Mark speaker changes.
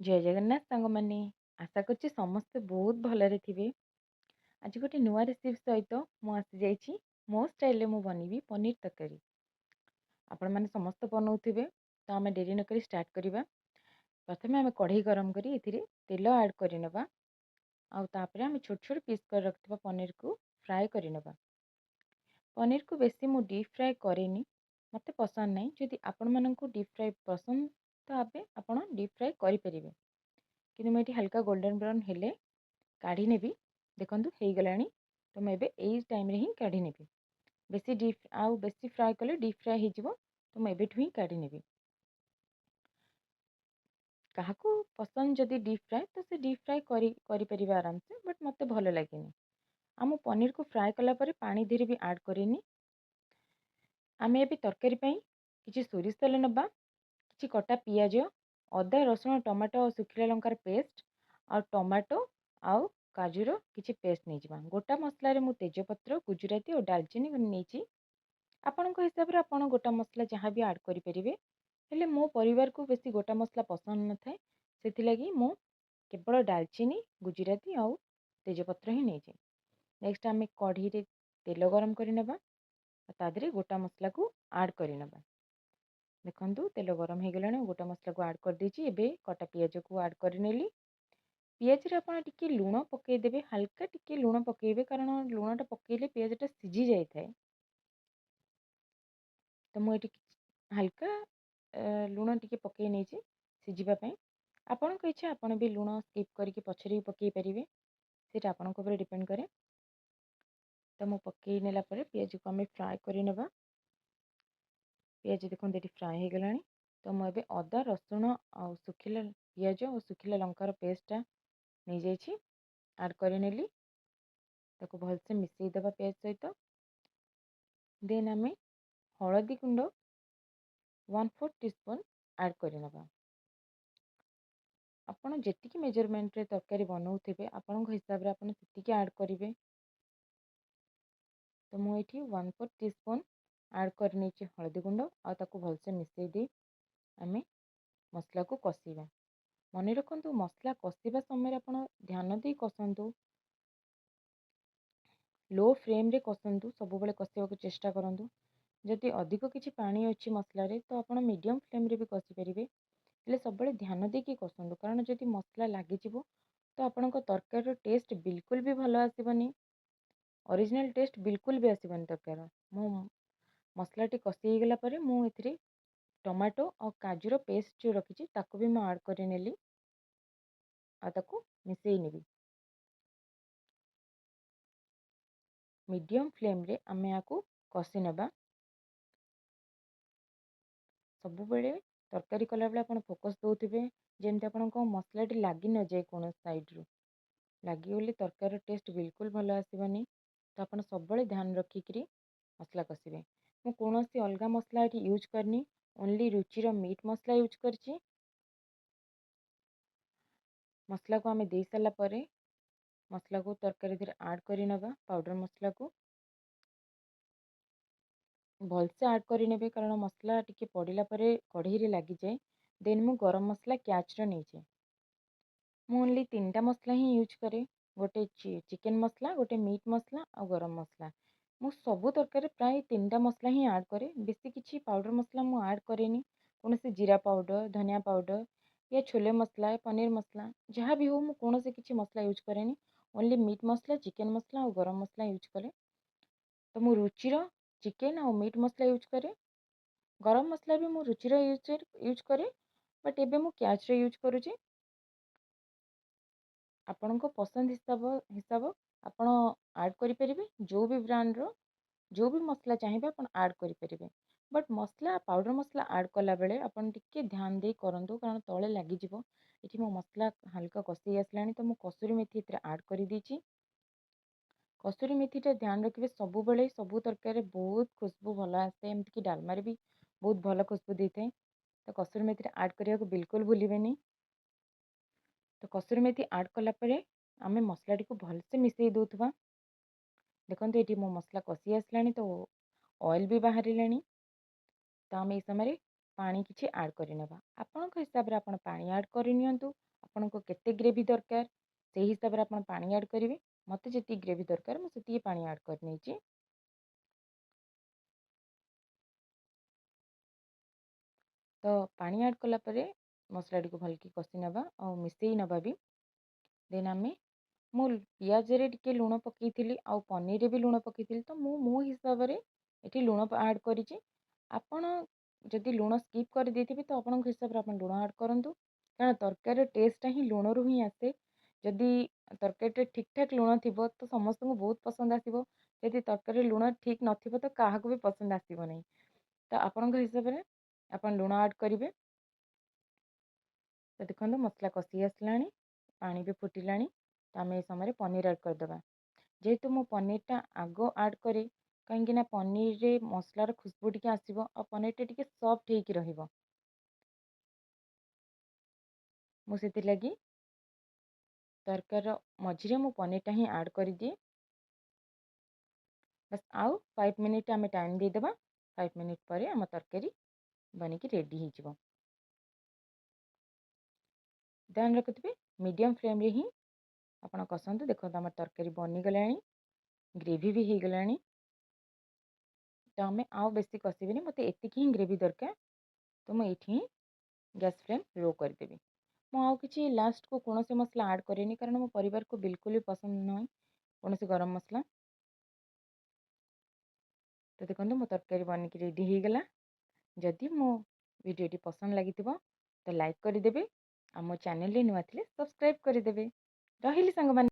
Speaker 1: जय जगन्नाथ सांगमाने आशा करछि समस्ते बहुत भलरे थिबे। आज गोटे नुआ रेसिपी सहित मु आसी जाइछि। मो स्टाइल मु बनेबी पनीर तरकारी। आपण माने समस्त बनाउथिबे तो आमे डेरी न करी स्टार्ट करिबा। प्रथमे आमे कढ़ाई गरम करी एथिरे तेल ऐड करि नेबा। आउ तापरे आमे छोट छोट पीस कर रखथिबा पनीर को फ्राई करि नेबा। पनीर को बेसी मु डीप फ्राई करेनी, मते पसंद नै। जदि आपण माननकु डीप फ्राई पसंद तो आबे आपण डीप फ्राई करि परिबे। किन्तु मैं हल्का गोल्डन ब्राउन हेले काढ़ी नेबी। देखंतु हेई गलानी तो मैं एई टाइम रे ही काढ़ी नेबी। बेसी डीप आउ बेसी फ्राई कले डीप फ्राई हे जिवो तो मैं एबेठु ही काढ़ी नेबी। काहाकू पसंद जदि डीप फ्राई तो से डीप फ्राई करि परिबे आराम से, बट मते भलो लागेनी। आम पनीर को फ्राई कला परे पानी धीरे भी ऐड करेनी। आमे एबे तरकारी पई किछि सोरिष तेल नबा, किछि कटा पियाज, अदा रसुण टमाटो और सुखिला लंकार पेस्ट आ टमाटो आउ काजूर किछि पेस्ट नहीं जिबा। गोटा मसला रे मु तेजपत्र गुजराती और दालचीनी नहीं। आपन हिसाब रे आपन गोटा मसला जहाँ भी ऐड करि परिबे। हेले मो परिवार को बेसी गोटा मसला पसंद न थाए, सेथि लगी मो केवल दालचीनी गुजराती आउ तेजपत्र ही नहीं। नेक्स्ट आमे कढ़ी रे तेल गरम करि नेबा। तादरे गोटा मसला को ऐड करि नेबा। देखंतु तेल गरम हो गलाने गोटा मसला को ऐड कर दीची। एबे कटा पियाज को ऐड कर नेली। पियाज रे आपण टिके लूण पकई देबे, हल्का टिके लूण पकेइबे, कारण लूणटा पकेइले पियाजटा सिझी जाय थाए। तो मु एटी हल्का लूण टिके पकई नेछि सिझिबा पई। आपनको इच्छा आपण भी लूण स्किप करके पछरे भी पकई परिबे, सेटा आपनक ऊपर डिपेंड करे। तो मु पकई नेला परे पियाज को हमें फ्राई करि नेबा। पियाज देखो ये फ्राए हो गलानी तो मुझे अदा रसुण आ सुखिला पियाज और सुखिला लंकार पेस्टा नहीं जाइए ऐड करनेली। ताको भलसे मिसई देबा पियाज सहित। देन आम हलदी गुंड 1/4 टीस्पून ऐड करनेबा। आपण जेतिकी मेजरमेंट रे तरकारी बनाउथिबे आपण हिसाब रे आपण सेतिकी ऐड करिवे। तो मुझे 1/4 टीस्पून ऐड करनी हलदी गुंड आ ताको भलसे मिसई दे आमे मसला को कषिबा। मन रखु मसला कषिबा समय आप ध्यान दे कसतु, लो फ्लेम रे कसतु, सब बेले कषिबा को चेष्टा करंतु। जदि अधिक किछि पानी अच्छी मसला रे तो आप मीडियम फ्लेम रे भी कषि पारिबे। हेले सब बेले ध्यान देकी कसतु, कारण जदि मसला लागि जिवो तो आपनक तरकारी रो टेस्ट बिल्कुल भी भलो आसीबनी। ओरिजिनल टेस्ट बिल्कुल भी आसीबनी तरकारी। मो मसला टी कषि गला परे मु एथिरे टमाटो और काजूर पेस्ट जो रखी ताको भी मैं ऐड कर नेली आ ताको मिसई नेबी। मीडियम फ्लेम रे आमे याको कषि नेबा। सब बेले तरकारी कला बेले आपण फोकस दोथिबे जेमति आपनको मसलाटी लागी न जाए कोन साइड रो। लागी गले तरकारी टेस्ट बिल्कुल भलो आसीबनी। तो आपण सब बेले ध्यान रखिकरी मसला कषिबे। मु कोनोसी अलगा मसला एठी यूज करनी, ओनली रुचिर मीट मसला यूज करची। मसला को आमे दे साला परे मसला को तरकारी धीरे ऐड करि नबा। पाउडर मसला को भलसे ऐड करि नेबे, कारण मसला टिके पड़िला परे कढ़ई रे लागि जाए। देन मु गरम मसला क्याच रो नहीं जाए। मु ओनली 3टा मसला ही यूज करे। गोटे चिकन मसला, गोटे मीट मसला और गरम मसला। मु सबु तरकारी प्राय 3टा मसला ही ऐड करे। बेसी किछि पाउडर मसला मु ऐड करेनी। कोनोसी जीरा पाउडर, धनिया पाउडर या छोले मसला, पनीर मसला जहाँ भी हो मु कोनोसी किछि मसला यूज करेनी। ओनली मीट मसला, चिकन मसला और गरम मसला यूज करे। तो मु रुचिर चिकन और मीट मसला यूज करे। गरम मसला भी मु रुचिर यूज करे, बट एबे मु क्याच रे यूज करूची। आपनको पसंद हिसाब आपण ऐड करि परिबे। जो भी ब्रांड रो जो भी मसला चाहिए आपण ऐड करि परिबे। बट मसला पाउडर मसला ऐड कला बेले आपण टिके ध्यान दे करंतु, कारण तळे लागि जिवो। एठी मो मसला हल्का कषि आसलानी तो मु कसूरी मेथी एथरे ऐड करि दीची। कसूरी मेथीटा ध्यान रखिए सबु बेले सबु तरकारी बहुत खुशबू भल आसे, एमती कि डालमा भी बहुत भल खुशबू देते। तो कसूरी मेथी ऐड करने को बिल्कुल भूलिए। तो कसूरी मेथी ऐड कला परे आमे मसला टी को भलसे मिसई दउथबा। देखो ये मो मसला कषि आसलानी तो ऑयल भी बाहर। तो आम ये समय पानी किछि ऐड करनेबा। आपनक हिसाब रे आपण पानी ऐड करनियंतु। ଆପଣଙ୍କୁ କେତେ ଗ୍ରେଭି ଦରକାର ସେଇ ହିସାବରେ ଆପଣ ପାଣି ଆଡ଼୍ କରିବେ। ମୋତେ ଯେତିକି ଗ୍ରେଭି ଦରକାର ମୁଁ ସେତିକି ପାଣି ଆଡ଼୍ କରିନେଇଛି। ତ ପାଣି ଆଡ଼୍ କଲା ପରେ ମସଲାଟିକୁ ଭଲକି କଷି ନେବା ଆଉ ମିଶାଇ ନେବା ବି। ଦେନ୍ ମୁଁ ପିଆଜରେ ଟିକେ ଲୁଣ ପକାଇଥିଲି ଆଉ ପନିରରେ ବି ଲୁଣ ପକାଇଥିଲି, ତ ମୁଁ ମୋ ହିସାବରେ ଏଠି ଲୁଣ ଆଡ଼୍ କରିଛି। ଆପଣ ଯଦି ଲୁଣ ସ୍କିପ୍ କରିଦେଇଥିବେ ତ ଆପଣଙ୍କ ହିସାବରେ ଆପଣ ଲୁଣ ଆଡ଼୍ କରନ୍ତୁ, କାରଣ ତରକାରୀର ଟେଷ୍ଟଟା ହିଁ ଲୁଣରୁ ହିଁ ଆସେ। ଯଦି ତରକାରୀଟା ଠିକ୍ ଠାକ୍ ଲୁଣ ଥିବ ତ ସମସ୍ତଙ୍କୁ ବହୁତ ପସନ୍ଦ ଆସିବ। ଯଦି ତରକାରୀରେ ଲୁଣ ଠିକ୍ ନଥିବ ତ କାହାକୁ ବି ପସନ୍ଦ ଆସିବ ନାହିଁ। ତ ଆପଣଙ୍କ ହିସାବରେ ଆପଣ ଲୁଣ ଆଡ଼୍ କରିବେ। ତ ଦେଖନ୍ତୁ ମସଲା କଷି ଆସିଲାଣି, ପାଣି ବି ଫୁଟିଲାଣି। ତ ଆମେ ଏ ସମୟରେ ପନିର ଆଡ଼୍ କରିଦେବା। ଯେହେତୁ ମୁଁ ପନିରଟା ଆଗ ଆଡ଼୍ କରେ, କାହିଁକି ନା ପନିରରେ ମସଲାର ଖୁସବୁ ଟିକେ ଆସିବ ଆଉ ପନିରଟା ଟିକେ ସଫ୍ଟ ହେଇକି ରହିବ। ମୁଁ ସେଥିଲାଗି ତରକାରୀର ମଝିରେ ମୁଁ ପନିରଟା ହିଁ ଆଡ଼୍ କରିଦିଏ। ବାସ୍ ଆଉ 5 ମିନିଟ୍ ଆମେ ଟାଇମ୍ ଦେଇଦେବା। 5 ମିନିଟ୍ ପରେ ଆମ ତରକାରୀ ବନିକି ରେଡ଼ି ହେଇଯିବ। ଧ୍ୟାନ ରଖୁଥିବେ ମିଡ଼ିୟମ୍ ଫ୍ଲେମ୍ରେ ହିଁ ଆପଣ କଷନ୍ତୁ। ଦେଖନ୍ତୁ ଆମର ତରକାରୀ ବନିଗଲାଣି, ଗ୍ରେଭି ବି ହେଇଗଲାଣି। ତ ଆମେ ଆଉ ବେଶୀ କଷିବିନି, ମୋତେ ଏତିକି ହିଁ ଗ୍ରେଭି ଦରକାର। ତ ମୁଁ ଏଇଠି ହିଁ ଗ୍ୟାସ୍ ଫ୍ଲେମ୍ ଲୋ କରିଦେବି। ମୁଁ ଆଉ କିଛି ଲାଷ୍ଟକୁ କୌଣସି ମସଲା ଆଡ଼୍ କରେନି, କାରଣ ମୋ ପରିବାରକୁ ବିଲକୁଲ ବି ପସନ୍ଦ ନୁହେଁ କୌଣସି ଗରମ ମସଲା। ତ ଦେଖନ୍ତୁ ମୋ ତରକାରୀ ବନିକି ରେଡ଼ି ହେଇଗଲା। ଯଦି ମୋ ଭିଡ଼ିଓଟି ପସନ୍ଦ ଲାଗିଥିବ ତ ଲାଇକ୍ କରିଦେବେ। ଆଉ ମୋ ଚ୍ୟାନେଲରେ ନୂଆ ଥିଲେ ସବସ୍କ୍ରାଇବ୍ କରିଦେବେ। ରହିଲି ସାଙ୍ଗମାନେ।